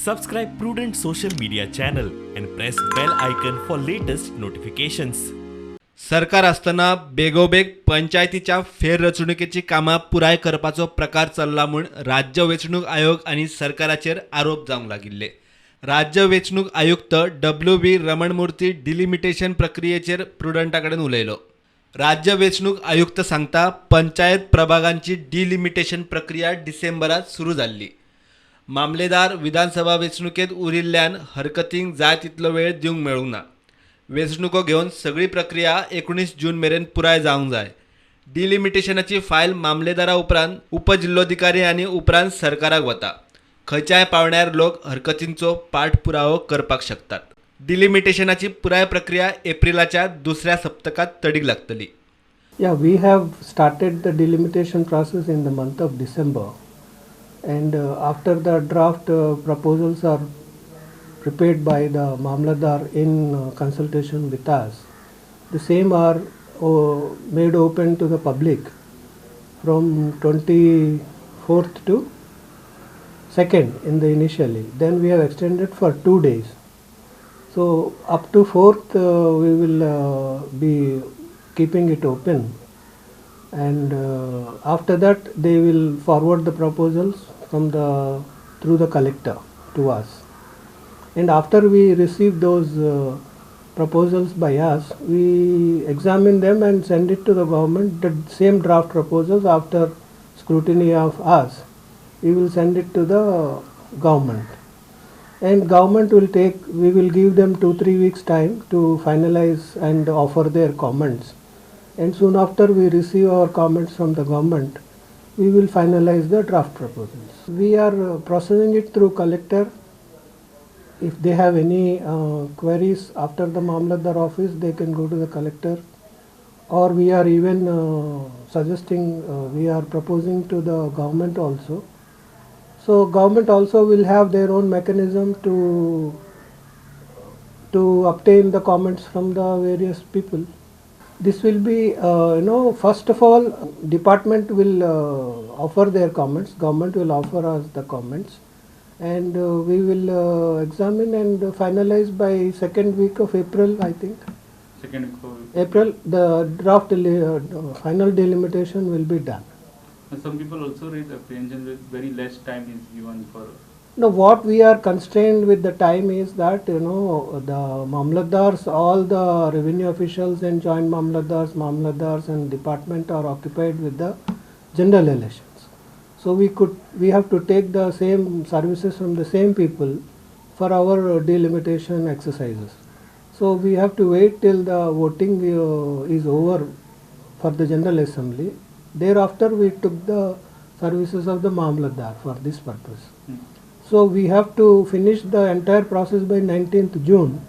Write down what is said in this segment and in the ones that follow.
Subscribe Prudent social media channel and press bell icon for latest notifications. सरकार असताना बेगोबेग पंचायतीच्या फेररचणुकेची कामां पुराय करपाचो प्रकार चल्ला म्हूण राज्य वेंचणूक आयोग आनी सरकाराचेर आरोप जावंक लागिल्ले. राज्य वेंचणूक आयुक्त WB रमणमूर्ती डिलिमिटेशन प्रक्रियेचेर प्रुडंटा कडेन उलयलो. राज्य वेंचणूक आयुक्त सांगता पंचायत प्रभागांची डिलिमिटेशन प्रक्रिया डिसेंबरात सुरू जाल्ली. मामलेदार विधानसभा वेंचणुकेंत उरिल्ल्यान हरकतींक जाय तितलो वेळ दिवंक मेळूंक ना. वेंचणुको घेवन सगळी प्रक्रिया 19 जून मेरेन पुराय जावंक जाय. डिलिमिटेशनाची फायल मामलेदारा उपरांत उपजिल्लोधिकारी आनी उपरांत सरकाराक वता. खंयच्याय पावण्यार लोक हरकतींचो पाठपुरावो करपाक शकतात. डिलिमिटेशनाची पुराय प्रक्रिया एप्रिलाच्या दुसऱ्या सप्तकात तडीक लागतली. Yeah, we have started the delimitation process in the month of December, and after the draft proposals are prepared by the Mamlatdar in consultation with us, the same are made open to the public from 24th to 2nd in the initially. Then we have extended for 2 days. So up to 4th we will be keeping it open, and after that they will forward the proposals through the collector to us, and after we receive those proposals by us, we examine them and send it to the government. The same draft proposals, after scrutiny of us, we will send it to the government, and government we will give them 2-3 weeks time to finalize and offer their comments, and soon after we receive our comments from the government, we will finalize the draft proposals. We are processing it through collector. If they have any queries after the Mamlatdar office, they can go to the collector, or we are even we are proposing to the government also. So government also will have their own mechanism to obtain the comments from the various people. This will be, first of all, department will offer their comments, government will offer us the comments, and we will examine and finalize by second week of April, I think. Second week of April, the draft final delimitation will be done. And some people also raise apprehension with very less time is given for. No, what we are constrained with the time is that, the Mamlatdars, all the revenue officials and joint Mamlatdars and department are occupied with the general elections. So we have to take the same services from the same people for our delimitation exercises. So we have to wait till the voting is over for the General Assembly. Thereafter we took the services of the Mamlatdar for this purpose. So we have to finish the entire process by 19th June.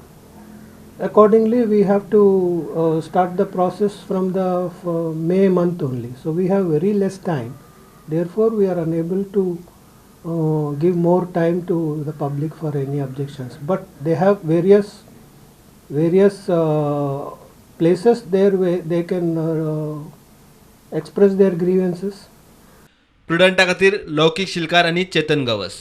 Accordingly, we have to start the process from the May month only. So we have very less time. Therefore, we are unable to give more time to the public for any objections. But they have various places there where they can express their grievances. प्रुडंटा खातीर लौकीक शिलकार आनी चेतन गवस.